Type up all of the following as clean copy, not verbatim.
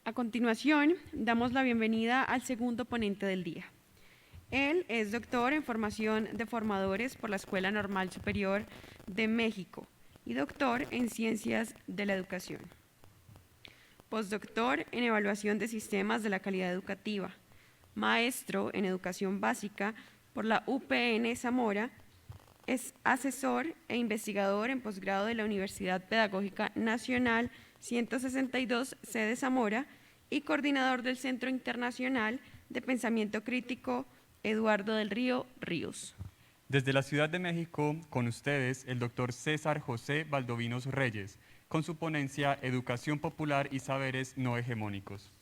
A continuación, damos la bienvenida al segundo ponente del día. Él es doctor en formación de formadores por la Escuela Normal Superior de México y doctor en Ciencias de la Educación. Postdoctor en Evaluación de Sistemas de la Calidad Educativa. Maestro en Educación Básica por la UPN Zamora. Es asesor e investigador en posgrado de la Universidad Pedagógica Nacional 162, sede Zamora, y coordinador del Centro Internacional de Pensamiento Crítico Eduardo del Río Ríos. Desde la Ciudad de México, con ustedes, el doctor César José Valdovinos Reyes, con su ponencia Educación Popular y Saberes No Hegemónicos.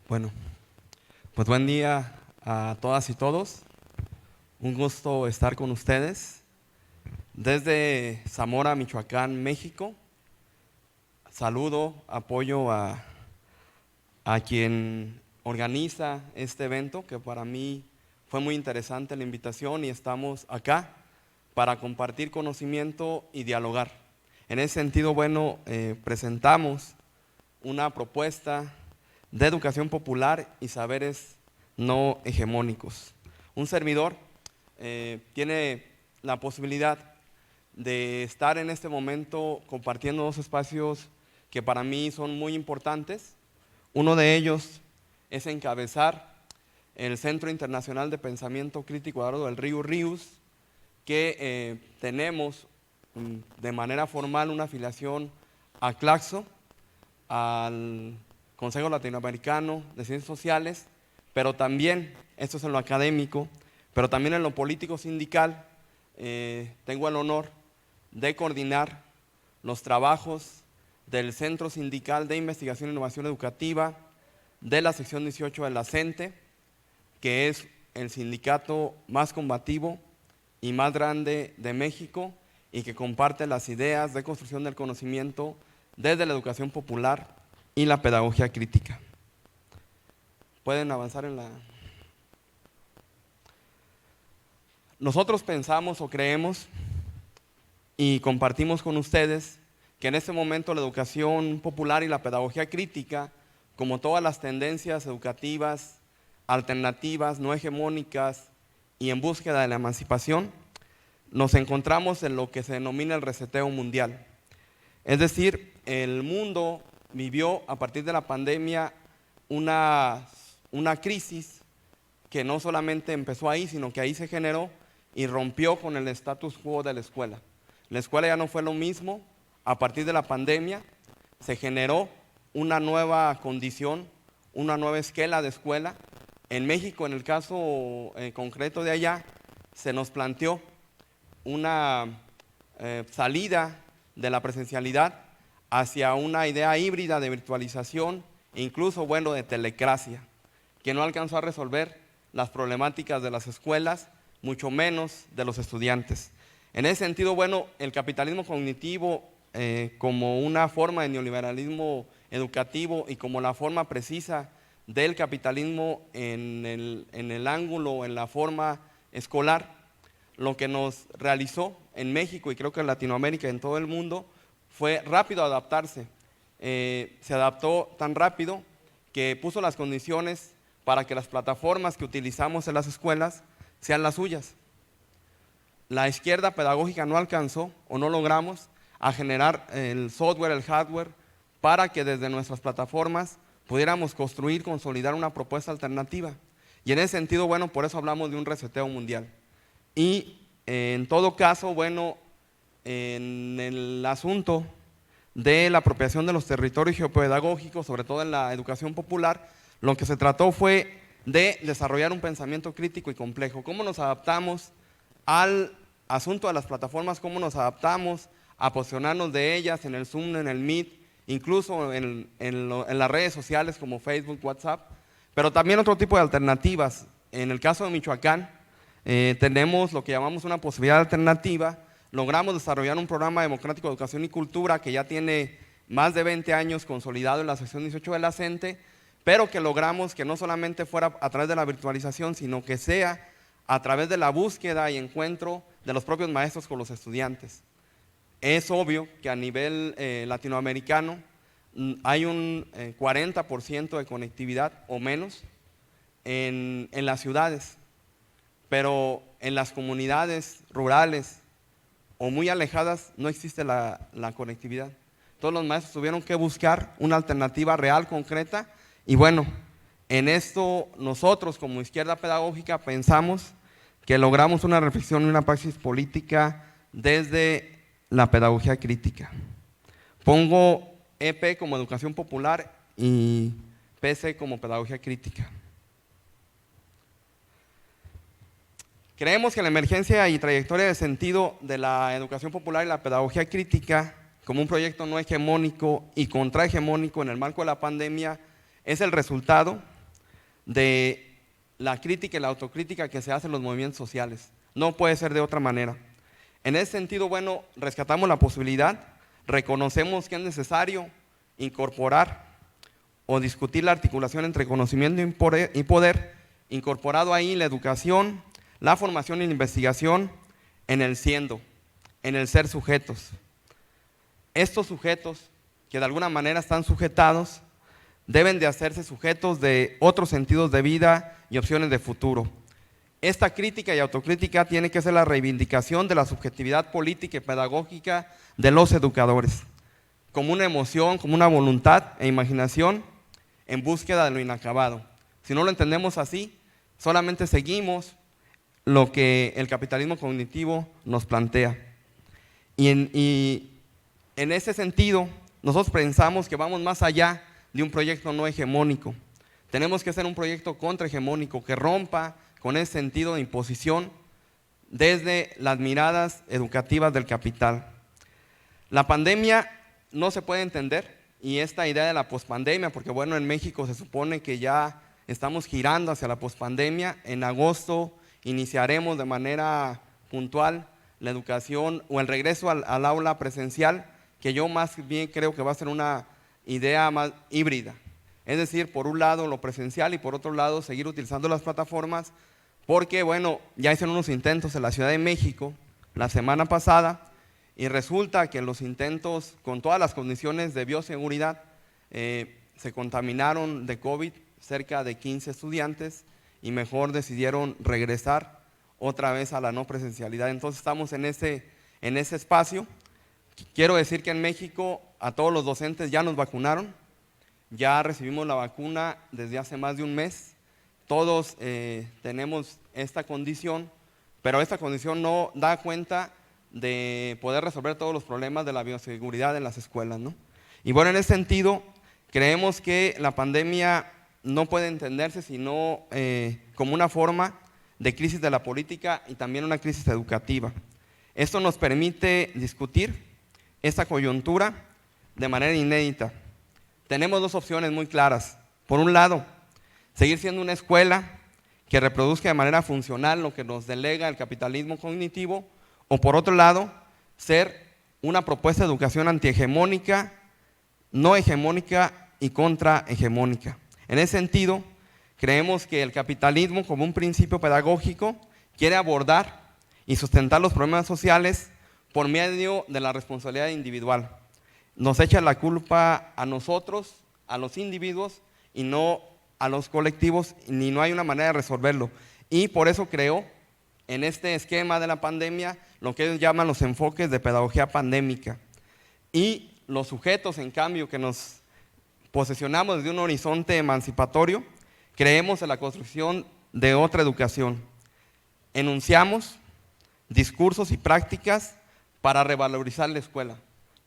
Bueno, pues buen día a todas y todos. Un gusto estar con ustedes. Desde Zamora, Michoacán, México. Saludo, apoyo a quien organiza este evento, que para mí fue muy interesante la invitación y estamos acá para compartir conocimiento y dialogar. En ese sentido, bueno, presentamos una propuesta de educación popular y saberes no hegemónicos. Un servidor tiene la posibilidad de estar en este momento compartiendo dos espacios que para mí son muy importantes. Uno de ellos es encabezar el Centro Internacional de Pensamiento Crítico Eduardo del Río Ríos, que tenemos de manera formal una afiliación a CLACSO, al Consejo Latinoamericano de Ciencias Sociales, pero también, esto es en lo académico, pero también en lo político sindical, tengo el honor de coordinar los trabajos del Centro Sindical de Investigación e Innovación Educativa de la sección 18 de la CENTE, que es el sindicato más combativo y más grande de México y que comparte las ideas de construcción del conocimiento desde la educación popular y la pedagogía crítica. Pueden avanzar en la... Nosotros pensamos o creemos y compartimos con ustedes que en este momento la educación popular y la pedagogía crítica, como todas las tendencias educativas, alternativas, no hegemónicas y en búsqueda de la emancipación, nos encontramos en lo que se denomina el reseteo mundial. Es decir, el mundo vivió a partir de la pandemia una crisis que no solamente empezó ahí, sino que ahí se generó y rompió con el status quo de la escuela. La escuela ya no fue lo mismo. A partir de la pandemia se generó una nueva condición, una nueva esquela de escuela. En México, en el caso concreto de allá, se nos planteó una salida de la presencialidad hacia una idea híbrida de virtualización e incluso, bueno, de telecracia, que no alcanzó a resolver las problemáticas de las escuelas, mucho menos de los estudiantes. En ese sentido, bueno, el capitalismo cognitivo como una forma de neoliberalismo educativo y como la forma precisa del capitalismo en el ángulo, en la forma escolar, lo que nos realizó en México y creo que en Latinoamérica y en todo el mundo fue rápido adaptarse. Se adaptó tan rápido que puso las condiciones para que las plataformas que utilizamos en las escuelas sean las suyas. La izquierda pedagógica no alcanzó o no logramos a generar el software, el hardware, para que desde nuestras plataformas pudiéramos construir, consolidar una propuesta alternativa. Y en ese sentido, bueno, por eso hablamos de un reseteo mundial. Y en todo caso, bueno, en el asunto de la apropiación de los territorios geopedagógicos, sobre todo en la educación popular, lo que se trató fue de desarrollar un pensamiento crítico y complejo. ¿Cómo nos adaptamos al asunto de las plataformas? ¿Cómo nos adaptamos a posicionarnos de ellas en el Zoom, en el Meet, incluso en las redes sociales como Facebook, WhatsApp? Pero también otro tipo de alternativas. En el caso de Michoacán, tenemos lo que llamamos una posibilidad alternativa. Logramos desarrollar un programa democrático de educación y cultura que ya tiene más de 20 años consolidado en la sección 18 de la CENTE, pero que logramos que no solamente fuera a través de la virtualización, sino que sea a través de la búsqueda y encuentro de los propios maestros con los estudiantes. Es obvio que a nivel latinoamericano hay un 40% de conectividad o menos en las ciudades, pero en las comunidades rurales o muy alejadas no existe la conectividad. Todos los maestros tuvieron que buscar una alternativa real, concreta, y bueno, en esto nosotros como Izquierda Pedagógica pensamos que logramos una reflexión y una praxis política desde la pedagogía crítica. Pongo EP como educación popular y PC como pedagogía crítica. Creemos que la emergencia y trayectoria de sentido de la educación popular y la pedagogía crítica como un proyecto no hegemónico y contrahegemónico en el marco de la pandemia es el resultado de la crítica y la autocrítica que se hace en los movimientos sociales. No puede ser de otra manera. En ese sentido, bueno, rescatamos la posibilidad, reconocemos que es necesario incorporar o discutir la articulación entre conocimiento y poder, incorporado ahí la educación, la formación y la investigación en el siendo, en el ser sujetos. Estos sujetos, que de alguna manera están sujetados, deben de hacerse sujetos de otros sentidos de vida y opciones de futuro. Esta crítica y autocrítica tiene que ser la reivindicación de la subjetividad política y pedagógica de los educadores, como una emoción, como una voluntad e imaginación en búsqueda de lo inacabado. Si no lo entendemos así, solamente seguimos lo que el capitalismo cognitivo nos plantea. Y en ese sentido, nosotros pensamos que vamos más allá de un proyecto no hegemónico. Tenemos que ser un proyecto contrahegemónico que rompa con ese sentido de imposición desde las miradas educativas del capital. La pandemia no se puede entender, y esta idea de la pospandemia, porque bueno, en México se supone que ya estamos girando hacia la pospandemia. En agosto iniciaremos de manera puntual la educación o el regreso al aula presencial, que yo más bien creo que va a ser una idea más híbrida. Es decir, por un lado lo presencial y por otro lado seguir utilizando las plataformas, porque bueno, ya hicieron unos intentos en la Ciudad de México la semana pasada y resulta que los intentos, con todas las condiciones de bioseguridad, se contaminaron de COVID cerca de 15 estudiantes y mejor decidieron regresar otra vez a la no presencialidad. Entonces estamos en ese espacio. Quiero decir que en México a todos los docentes ya nos vacunaron, ya recibimos la vacuna desde hace más de un mes. Todos tenemos esta condición, pero esta condición no da cuenta de poder resolver todos los problemas de la bioseguridad en las escuelas, ¿no? Y bueno, en ese sentido, creemos que la pandemia no puede entenderse sino como una forma de crisis de la política y también una crisis educativa. Esto nos permite discutir esta coyuntura de manera inédita. Tenemos dos opciones muy claras. Por un lado, seguir siendo una escuela que reproduzca de manera funcional lo que nos delega el capitalismo cognitivo, o por otro lado, ser una propuesta de educación antihegemónica, no hegemónica y contrahegemónica. En ese sentido, creemos que el capitalismo, como un principio pedagógico, quiere abordar y sustentar los problemas sociales por medio de la responsabilidad individual. Nos echa la culpa a nosotros, a los individuos, y no a los colectivos, ni no hay una manera de resolverlo. Y por eso creó en este esquema de la pandemia lo que ellos llaman los enfoques de pedagogía pandémica. Y los sujetos, en cambio, que nos posesionamos desde un horizonte emancipatorio, creemos en la construcción de otra educación. Enunciamos discursos y prácticas para revalorizar la escuela.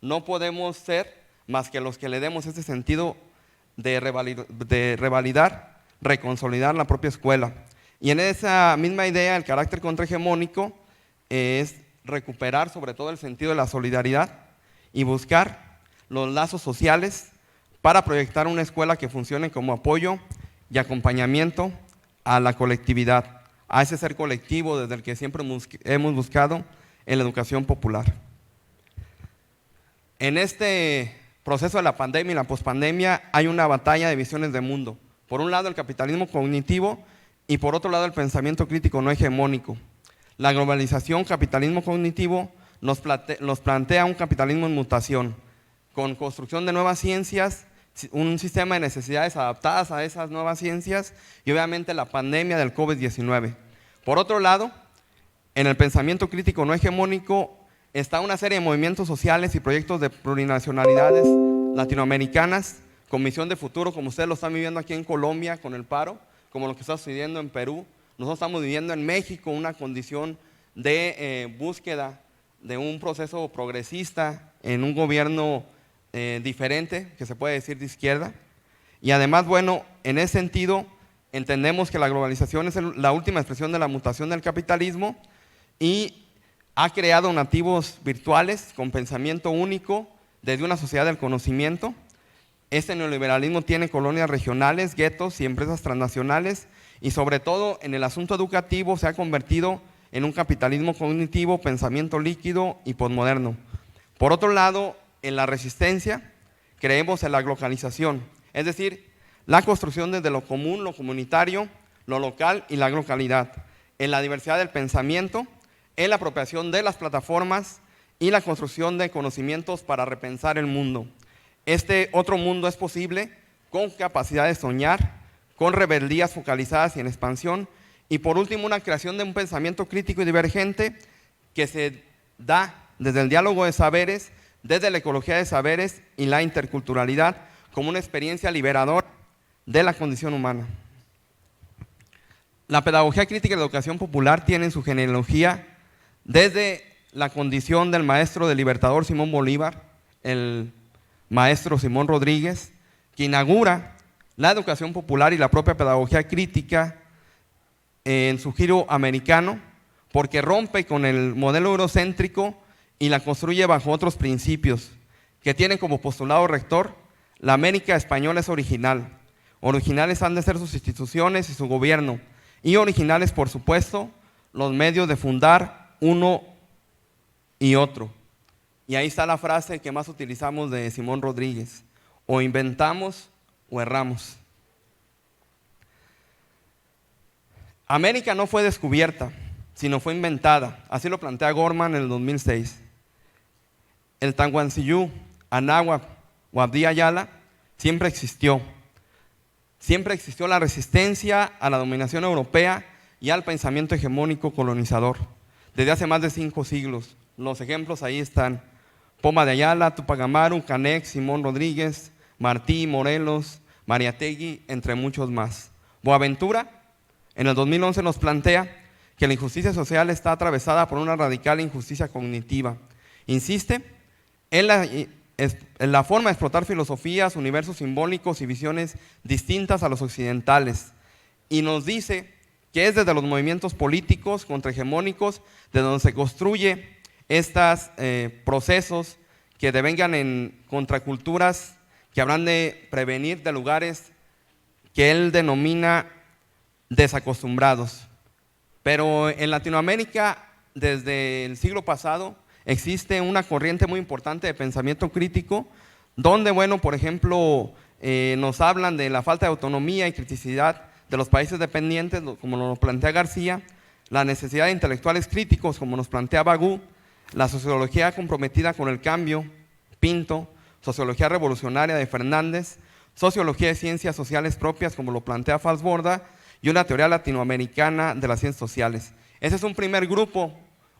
No podemos ser más que los que le demos ese sentido de revalidar reconsolidar la propia escuela. Y en esa misma idea, el carácter contrahegemónico es recuperar sobre todo el sentido de la solidaridad y buscar los lazos sociales para proyectar una escuela que funcione como apoyo y acompañamiento a la colectividad, a ese ser colectivo desde el que siempre hemos buscado en la educación popular. En este proceso de la pandemia y la pospandemia hay una batalla de visiones de mundo. Por un lado el capitalismo cognitivo y por otro lado el pensamiento crítico no hegemónico. La globalización, capitalismo cognitivo, nos plantea un capitalismo en mutación, con construcción de nuevas ciencias, un sistema de necesidades adaptadas a esas nuevas ciencias y obviamente la pandemia del COVID-19. Por otro lado, en el pensamiento crítico no hegemónico está una serie de movimientos sociales y proyectos de plurinacionalidades latinoamericanas con misión de futuro, como ustedes lo están viviendo aquí en Colombia con el paro, como lo que está sucediendo en Perú. Nosotros estamos viviendo en México una condición de búsqueda de un proceso progresista en un gobierno diferente, que se puede decir de izquierda. Y además, bueno, en ese sentido, entendemos que la globalización es la última expresión de la mutación del capitalismo y ha creado nativos virtuales con pensamiento único desde una sociedad del conocimiento. Este neoliberalismo tiene colonias regionales, guetos y empresas transnacionales y sobre todo en el asunto educativo se ha convertido en un capitalismo cognitivo, pensamiento líquido y posmoderno. Por otro lado, en la resistencia creemos en la globalización, es decir, la construcción desde lo común, lo comunitario, lo local y la localidad, en la diversidad del pensamiento, en la apropiación de las plataformas y la construcción de conocimientos para repensar el mundo. Este otro mundo es posible con capacidad de soñar, con rebeldías focalizadas y en expansión, y por último una creación de un pensamiento crítico y divergente que se da desde el diálogo de saberes, desde la ecología de saberes y la interculturalidad como una experiencia liberadora de la condición humana. La pedagogía crítica y la educación popular tienen su genealogía desde la condición del maestro del libertador Simón Bolívar, el maestro Simón Rodríguez, que inaugura la educación popular y la propia pedagogía crítica en su giro americano, porque rompe con el modelo eurocéntrico y la construye bajo otros principios, que tienen como postulado rector: la América española es original. Originales han de ser sus instituciones y su gobierno, y originales, por supuesto, los medios de fundar uno y otro. Y ahí está la frase que más utilizamos de Simón Rodríguez: o inventamos o erramos. América no fue descubierta, sino fue inventada. Así lo plantea Gorman en el 2006. El Tahuantinsuyo, Anáhuac o Abdi Ayala siempre existió. Siempre existió la resistencia a la dominación europea y al pensamiento hegemónico colonizador. Desde hace más de 5 siglos. Los ejemplos ahí están: Poma de Ayala, Tupac Amaru, Canek, Simón Rodríguez, Martí, Morelos, Mariátegui, entre muchos más. Boaventura, en el 2011 nos plantea que la injusticia social está atravesada por una radical injusticia cognitiva. Insiste en la forma de explotar filosofías, universos simbólicos y visiones distintas a los occidentales. Y nos dice que es desde los movimientos políticos contrahegemónicos de donde se construye estos procesos que devengan en contraculturas que habrán de prevenir de lugares que él denomina desacostumbrados. Pero en Latinoamérica, desde el siglo pasado, existe una corriente muy importante de pensamiento crítico, donde, bueno, por ejemplo, nos hablan de la falta de autonomía y criticidad de los países dependientes, como nos plantea García, la necesidad de intelectuales críticos, como nos plantea Bagú, la sociología comprometida con el cambio, Pinto, sociología revolucionaria de Fernández, sociología de ciencias sociales propias, como lo plantea Falsborda, y una teoría latinoamericana de las ciencias sociales. Ese es un primer grupo,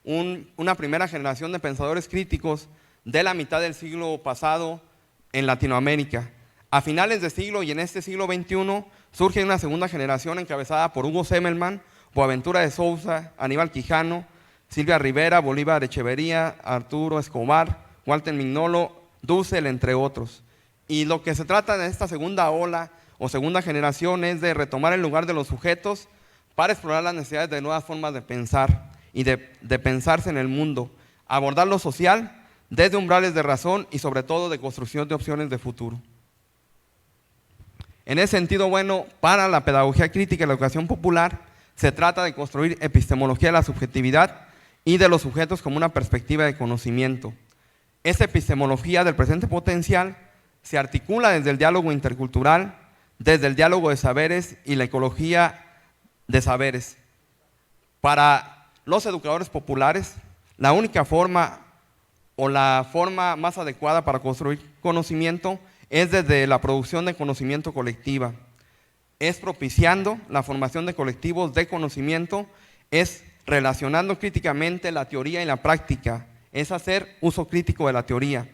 una primera generación de pensadores críticos de la mitad del siglo pasado en Latinoamérica. A finales de siglo y en este siglo XXI surge una segunda generación encabezada por Hugo Semmelmann, Boaventura de Sousa, Aníbal Quijano, Silvia Rivera, Bolívar Echeverría, Arturo Escobar, Walter Mignolo, Dussel, entre otros. Y lo que se trata de esta segunda ola o segunda generación es de retomar el lugar de los sujetos para explorar las necesidades de nuevas formas de pensar y de pensarse en el mundo, abordar lo social desde umbrales de razón y sobre todo de construcción de opciones de futuro. En ese sentido, bueno, para la pedagogía crítica y la educación popular se trata de construir epistemología de la subjetividad y de los sujetos como una perspectiva de conocimiento. Esta epistemología del presente potencial se articula desde el diálogo intercultural, desde el diálogo de saberes y la ecología de saberes. Para los educadores populares, la única forma o la forma más adecuada para construir conocimiento es desde la producción de conocimiento colectiva, es propiciando la formación de colectivos de conocimiento, es relacionando críticamente la teoría y la práctica, es hacer uso crítico de la teoría,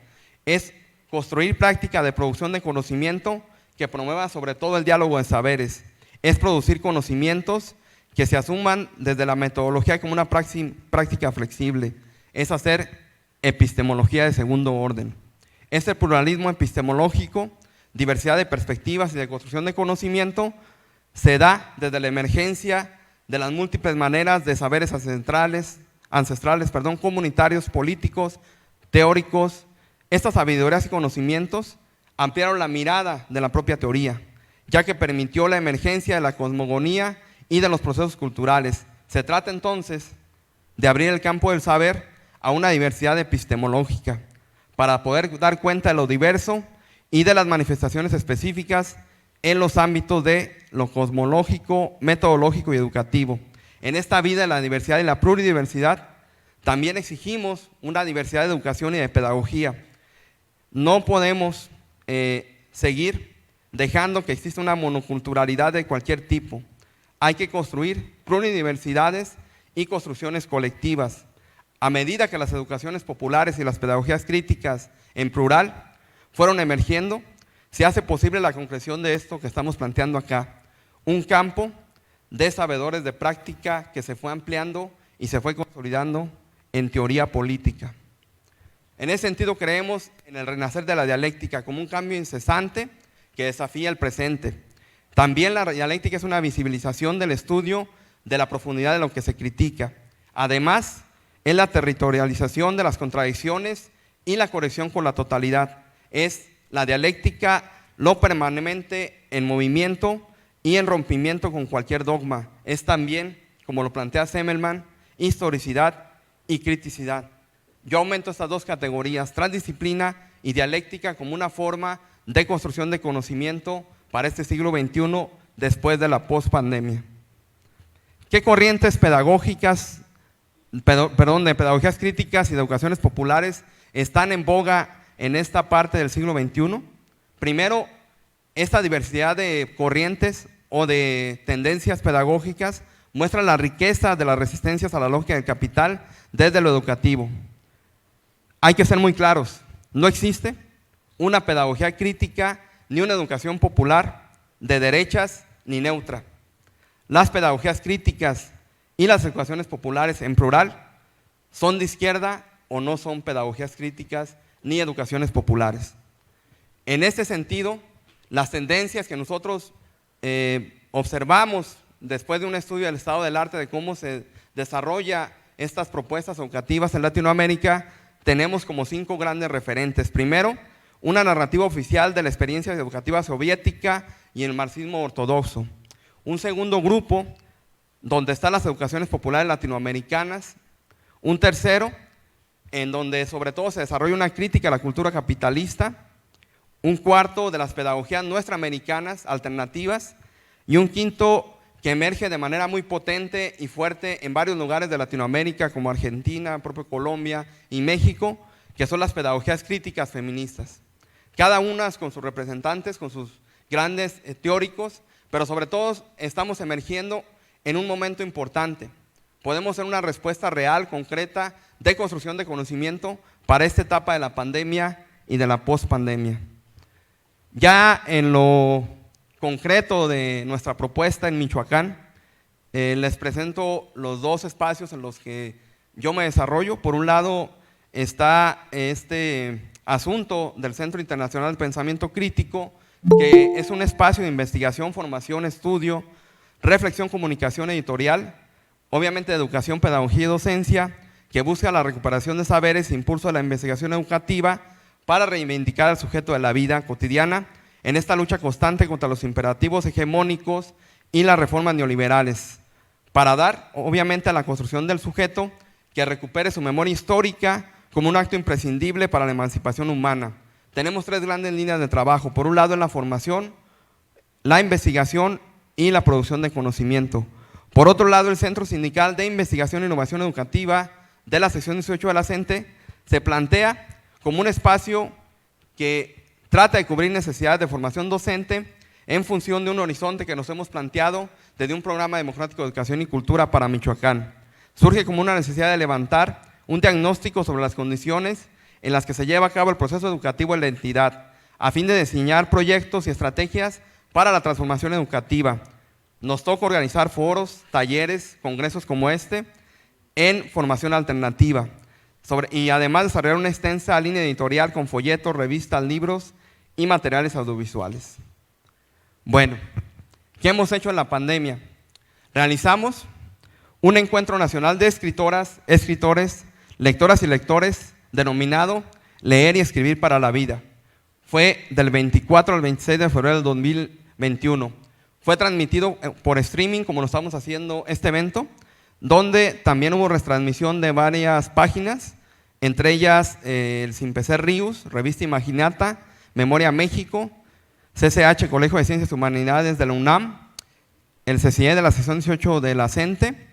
es construir práctica de producción de conocimiento que promueva sobre todo el diálogo de saberes, es producir conocimientos que se asuman desde la metodología como una práctica flexible, es hacer epistemología de segundo orden. Este pluralismo epistemológico, diversidad de perspectivas y de construcción de conocimiento se da desde la emergencia de las múltiples maneras de saberes ancestrales, comunitarios, políticos, teóricos. Estas sabidurías y conocimientos ampliaron la mirada de la propia teoría, ya que permitió la emergencia de la cosmogonía y de los procesos culturales. Se trata entonces de abrir el campo del saber a una diversidad epistemológica, para poder dar cuenta de lo diverso y de las manifestaciones específicas en los ámbitos de lo cosmológico, metodológico y educativo. En esta vida de la diversidad y la pluridiversidad, también exigimos una diversidad de educación y de pedagogía. No podemos seguir dejando que exista una monoculturalidad de cualquier tipo. Hay que construir pluridiversidades y construcciones colectivas. A medida que las educaciones populares y las pedagogías críticas en plural fueron emergiendo, se hace posible la concreción de esto que estamos planteando acá, un campo de sabedores de práctica que se fue ampliando y se fue consolidando en teoría política. En ese sentido creemos en el renacer de la dialéctica como un cambio incesante que desafía el presente. También la dialéctica es una visibilización del estudio de la profundidad de lo que se critica. Además, es la territorialización de las contradicciones y la corrección con la totalidad. Es la dialéctica lo permanente en movimiento y en rompimiento con cualquier dogma. Es también, como lo plantea Semmelman, historicidad y criticidad. Yo aumento estas dos categorías, transdisciplina y dialéctica, como una forma de construcción de conocimiento para este siglo XXI después de la pospandemia. ¿Qué corrientes pedagógicas de pedagogías críticas y de educaciones populares están en boga en esta parte del siglo XXI? Primero, esta diversidad de corrientes o de tendencias pedagógicas muestra la riqueza de las resistencias a la lógica del capital desde lo educativo. Hay que ser muy claros, no existe una pedagogía crítica ni una educación popular de derechas ni neutra. Las pedagogías críticas y las educaciones populares en plural son de izquierda o no son pedagogías críticas ni educaciones populares. En este sentido, las tendencias que nosotros observamos después de un estudio del estado del arte de cómo se desarrolla estas propuestas educativas en Latinoamérica, tenemos como 5 grandes referentes. Primero, una narrativa oficial de la experiencia educativa soviética y el marxismo ortodoxo. Un segundo grupo, donde están las educaciones populares latinoamericanas. Un tercero, en donde sobre todo se desarrolla una crítica a la cultura capitalista. Un cuarto, de las pedagogías nuestroamericanas alternativas. Y un quinto, que emerge de manera muy potente y fuerte en varios lugares de Latinoamérica, como Argentina, propio Colombia y México, que son las pedagogías críticas feministas. Cada una con sus representantes, con sus grandes teóricos, pero sobre todo estamos emergiendo en un momento importante. Podemos ser una respuesta real, concreta, de construcción de conocimiento para esta etapa de la pandemia y de la pospandemia. Ya en lo concreto de nuestra propuesta en Michoacán, les presento los 2 espacios en los que yo me desarrollo. Por un lado está este asunto del Centro Internacional de Pensamiento Crítico, que es un espacio de investigación, formación, estudio, reflexión, comunicación editorial, obviamente de educación, pedagogía y docencia, que busca la recuperación de saberes e impulso de la investigación educativa para reivindicar al sujeto de la vida cotidiana en esta lucha constante contra los imperativos hegemónicos y las reformas neoliberales, para dar, obviamente, a la construcción del sujeto que recupere su memoria histórica como un acto imprescindible para la emancipación humana. Tenemos tres grandes líneas de trabajo. Por un lado, en la formación, la investigación y la producción de conocimiento. Por otro lado, el Centro Sindical de Investigación e Innovación Educativa de la sección 18 de la CENTE se plantea como un espacio que trata de cubrir necesidades de formación docente en función de un horizonte que nos hemos planteado desde un programa democrático de educación y cultura para Michoacán. Surge como una necesidad de levantar un diagnóstico sobre las condiciones en las que se lleva a cabo el proceso educativo en la entidad, a fin de diseñar proyectos y estrategias para la transformación educativa. Nos toca organizar foros, talleres, congresos como este, en formación alternativa, y además desarrollar una extensa línea editorial con folletos, revistas, libros y materiales audiovisuales. Bueno, ¿qué hemos hecho en la pandemia? Realizamos un encuentro nacional de escritoras, escritores, lectoras y lectores denominado Leer y Escribir para la Vida. Fue del 24 al 26 de febrero del 2021. Fue transmitido por streaming, como lo estamos haciendo este evento, donde también hubo retransmisión de varias páginas, entre ellas el Simpecer Ríos, Revista Imaginata, Memoria México, CCH, Colegio de Ciencias y Humanidades de la UNAM, el CCIE de la sección 18 de la CENTE,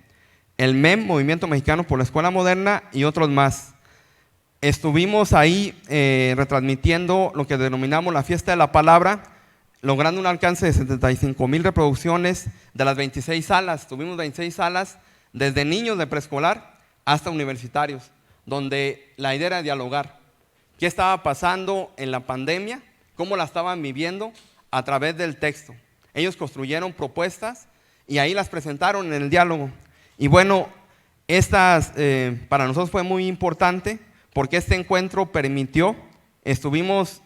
el MEM, Movimiento Mexicano por la Escuela Moderna y otros más. Estuvimos ahí retransmitiendo lo que denominamos la Fiesta de la Palabra, logrando un alcance de 75,000 reproducciones de las 26 salas. Tuvimos 26 salas desde niños de preescolar hasta universitarios, donde la idea era dialogar. ¿Qué estaba pasando en la pandemia? ¿Cómo la estaban viviendo? A través del texto. Ellos construyeron propuestas y ahí las presentaron en el diálogo. Y bueno, para nosotros fue muy importante porque este encuentro permitió, estuvimos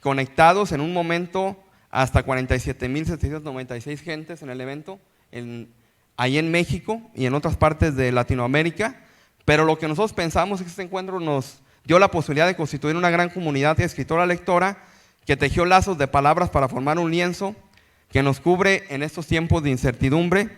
conectados en un momento hasta 47,796 gentes en el evento, ahí en México y en otras partes de Latinoamérica, pero lo que nosotros pensamos es que este encuentro nos dio la posibilidad de constituir una gran comunidad de escritora-lectora que tejió lazos de palabras para formar un lienzo que nos cubre en estos tiempos de incertidumbre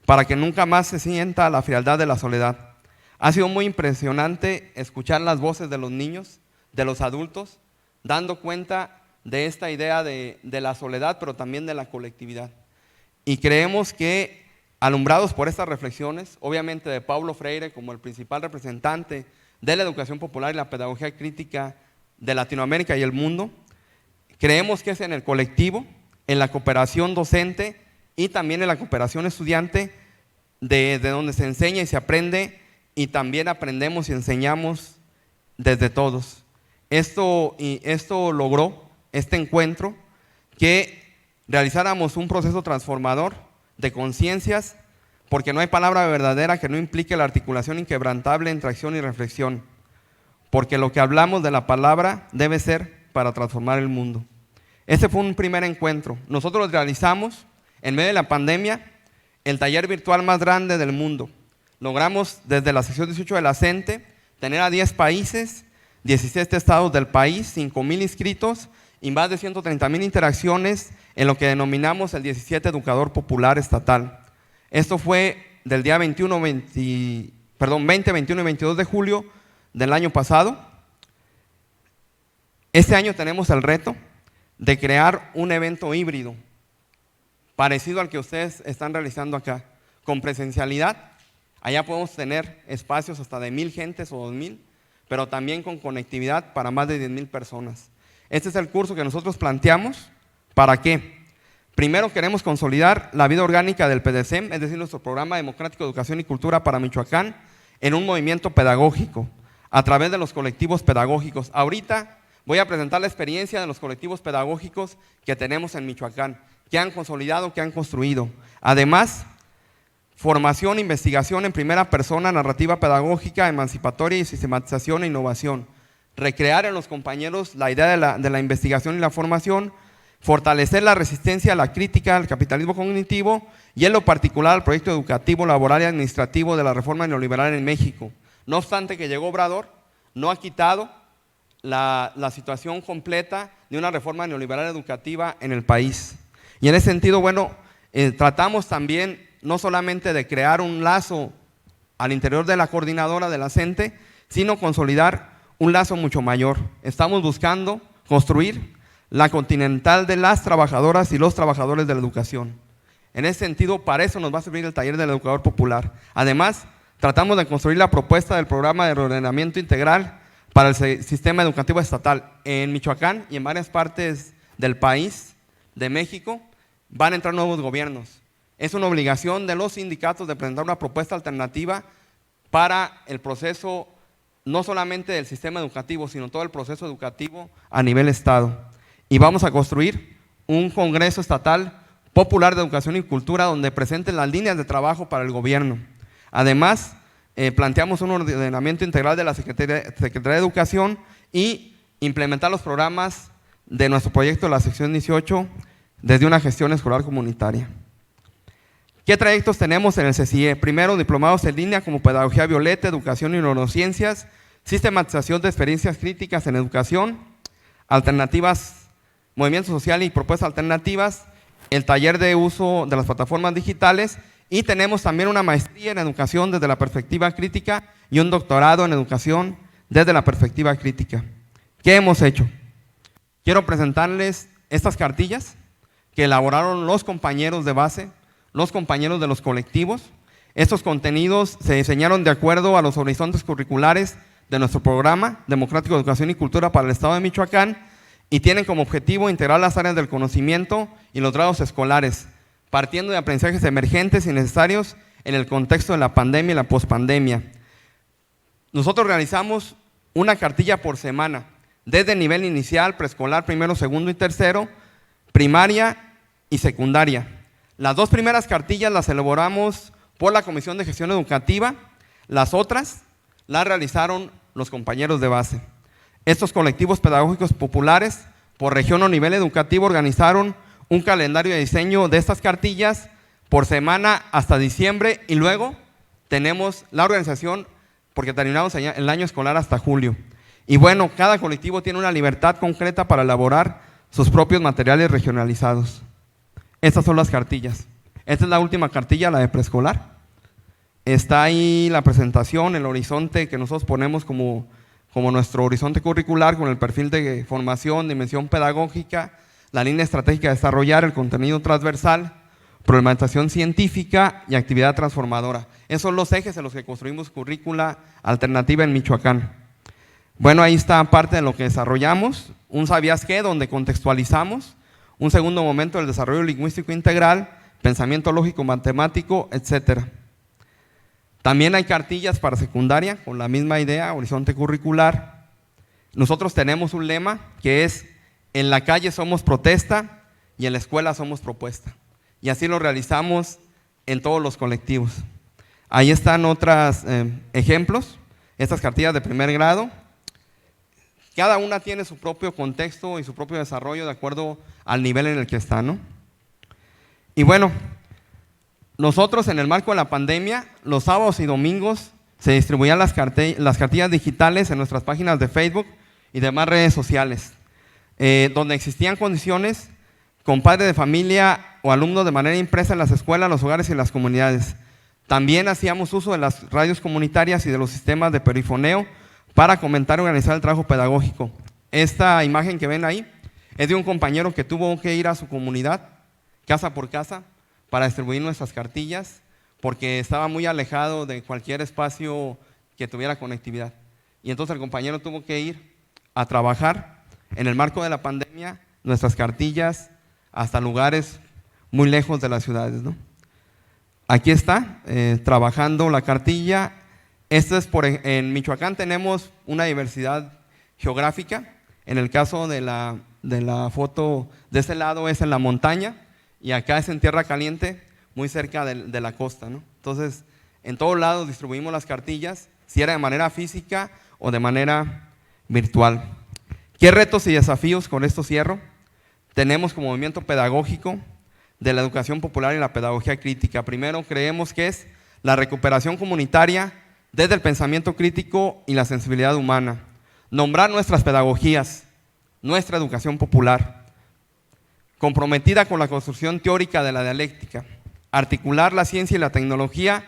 para que nunca más se sienta la frialdad de la soledad. Ha sido muy impresionante escuchar las voces de los niños, de los adultos, dando cuenta de esta idea de la soledad, pero también de la colectividad. Y creemos que, alumbrados por estas reflexiones, obviamente de Paulo Freire como el principal representante de la educación popular y la pedagogía crítica de Latinoamérica y el mundo, creemos que es en el colectivo, en la cooperación docente y también en la cooperación estudiante de donde se enseña y se aprende, y también aprendemos y enseñamos desde todos. Esto logró, este encuentro, que realizáramos un proceso transformador de conciencias, porque no hay palabra verdadera que no implique la articulación inquebrantable entre acción y reflexión, porque lo que hablamos de la palabra debe ser para transformar el mundo. Este fue un primer encuentro. Nosotros realizamos, en medio de la pandemia, el taller virtual más grande del mundo. Logramos desde la sección 18 de la CENTE tener a 10 países, 17 estados del país, 5,000 inscritos y más de 130,000 interacciones en lo que denominamos el 17 Educador Popular Estatal. Esto fue del día 20, 21 y 22 de julio del año pasado. Este año tenemos el reto de crear un evento híbrido, parecido al que ustedes están realizando acá, con presencialidad. Allá podemos tener espacios hasta de 1,000 gentes o 2,000, pero también con conectividad para más de 10,000 personas. Este es el curso que nosotros planteamos. ¿Para qué? Primero queremos consolidar la vida orgánica del PDCEM, es decir, nuestro programa democrático de educación y cultura para Michoacán, en un movimiento pedagógico, a través de los colectivos pedagógicos. Ahorita voy a presentar la experiencia de los colectivos pedagógicos que tenemos en Michoacán, que han consolidado, que han construido. Además, formación, investigación en primera persona, narrativa pedagógica, emancipatoria y sistematización e innovación. recrear en los compañeros la idea de la investigación y la formación, fortalecer la resistencia a la crítica al capitalismo cognitivo y en lo particular al proyecto educativo, laboral y administrativo de la reforma neoliberal en México. No obstante que llegó Obrador, no ha quitado la situación completa de una reforma neoliberal educativa en el país. Y en ese sentido, bueno, tratamos también no solamente de crear un lazo al interior de la coordinadora de la CENTE, sino consolidar un lazo mucho mayor. Estamos buscando construir la continental de las trabajadoras y los trabajadores de la educación. En ese sentido, para eso nos va a servir el taller del educador popular. Además, tratamos de construir la propuesta del programa de reordenamiento integral para el sistema educativo estatal. En Michoacán y en varias partes del país, de México, van a entrar nuevos gobiernos. Es una obligación de los sindicatos de presentar una propuesta alternativa para el proceso, no solamente del sistema educativo, sino todo el proceso educativo a nivel estado. Y vamos a construir un Congreso Estatal Popular de Educación y Cultura donde presenten las líneas de trabajo para el gobierno. Además, planteamos un ordenamiento integral de la Secretaría de Educación y implementar los programas de nuestro proyecto de la sección 18 desde una gestión escolar comunitaria. ¿Qué trayectos tenemos en el CCIE? Primero, diplomados en línea como Pedagogía Violeta, Educación y Neurociencias, Sistematización de Experiencias Críticas en Educación, Alternativas, Movimiento Social y Propuestas Alternativas, el taller de uso de las plataformas digitales y tenemos también una maestría en Educación desde la perspectiva crítica y un doctorado en Educación desde la perspectiva crítica. ¿Qué hemos hecho? Quiero presentarles estas cartillas que elaboraron los compañeros de base, los compañeros de los colectivos. Estos contenidos se diseñaron de acuerdo a los horizontes curriculares de nuestro programa Democrático de Educación y Cultura para el Estado de Michoacán y tienen como objetivo integrar las áreas del conocimiento y los grados escolares, partiendo de aprendizajes emergentes y necesarios en el contexto de la pandemia y la pospandemia. Nosotros realizamos una cartilla por semana, desde el nivel inicial, preescolar, primero, segundo y tercero, primaria y secundaria. Las dos primeras cartillas las elaboramos por la Comisión de Gestión Educativa, las otras las realizaron los compañeros de base. Estos colectivos pedagógicos populares, por región o nivel educativo, organizaron un calendario de diseño de estas cartillas por semana hasta diciembre y luego tenemos la organización porque terminamos el año escolar hasta julio. Y bueno, cada colectivo tiene una libertad concreta para elaborar sus propios materiales regionalizados. Estas son las cartillas. Esta es la última cartilla, la de preescolar. Está ahí la presentación, el horizonte que nosotros ponemos como nuestro horizonte curricular con el perfil de formación, dimensión pedagógica, la línea estratégica de desarrollar, el contenido transversal, problematización científica y actividad transformadora. Esos son los ejes en los que construimos currícula alternativa en Michoacán. Bueno, ahí está parte de lo que desarrollamos, un ¿sabías qué? Donde contextualizamos, un segundo momento el desarrollo lingüístico integral, pensamiento lógico matemático, etc. También hay cartillas para secundaria con la misma idea, horizonte curricular. Nosotros tenemos un lema que es: en la calle somos protesta y en la escuela somos propuesta. Y así lo realizamos en todos los colectivos. Ahí están otros ejemplos, estas cartillas de primer grado. Cada una tiene su propio contexto y su propio desarrollo de acuerdo al nivel en el que está, ¿no? Y bueno, nosotros en el marco de la pandemia, los sábados y domingos se distribuían las cartillas digitales en nuestras páginas de Facebook y demás redes sociales, donde existían condiciones con padres de familia o alumnos de manera impresa en las escuelas, los hogares y las comunidades. También hacíamos uso de las radios comunitarias y de los sistemas de perifoneo para comentar y organizar el trabajo pedagógico. Esta imagen que ven ahí es de un compañero que tuvo que ir a su comunidad, casa por casa, para distribuir nuestras cartillas, porque estaba muy alejado de cualquier espacio que tuviera conectividad. Y entonces el compañero tuvo que ir a trabajar en el marco de la pandemia nuestras cartillas hasta lugares muy lejos de las ciudades, ¿no? Aquí está, trabajando la cartilla. En Michoacán tenemos una diversidad geográfica. En el caso de la foto de ese lado es en la montaña y acá es en tierra caliente, muy cerca de la costa, ¿no? Entonces, en todos lados distribuimos las cartillas, si era de manera física o de manera virtual. ¿Qué retos y desafíos, con esto cierro, tenemos como movimiento pedagógico de la educación popular y la pedagogía crítica? Primero, creemos que es la recuperación comunitaria desde el pensamiento crítico y la sensibilidad humana. Nombrar nuestras pedagogías, nuestra educación popular, comprometida con la construcción teórica de la dialéctica, articular la ciencia y la tecnología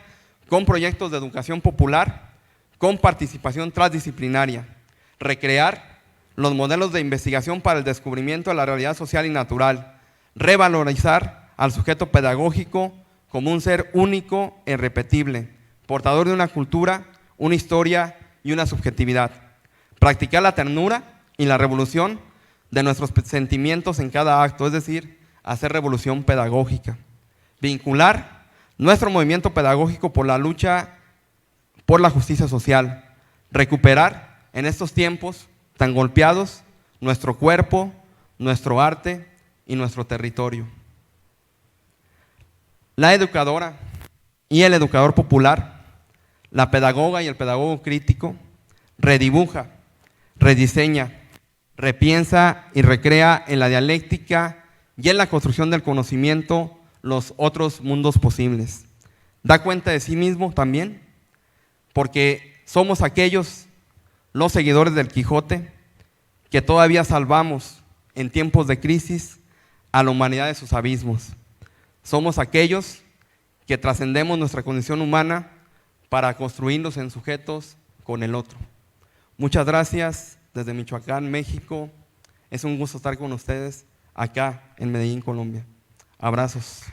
con proyectos de educación popular, con participación transdisciplinaria, recrear los modelos de investigación para el descubrimiento de la realidad social y natural, revalorizar al sujeto pedagógico como un ser único e irrepetible, portador de una cultura, una historia y una subjetividad, practicar la ternura y la revolución de nuestros sentimientos en cada acto, es decir, hacer revolución pedagógica, vincular nuestro movimiento pedagógico por la lucha por la justicia social, recuperar en estos tiempos tan golpeados nuestro cuerpo, nuestro arte y nuestro territorio. La educadora y el educador popular, la pedagoga y el pedagogo crítico, redibuja, rediseña, repiensa y recrea en la dialéctica y en la construcción del conocimiento los otros mundos posibles. Da cuenta de sí mismo también, porque somos aquellos, los seguidores del Quijote, que todavía salvamos en tiempos de crisis a la humanidad de sus abismos. Somos aquellos que trascendemos nuestra condición humana para construirnos en sujetos con el otro. Muchas gracias desde Michoacán, México. Es un gusto estar con ustedes acá en Medellín, Colombia. Abrazos.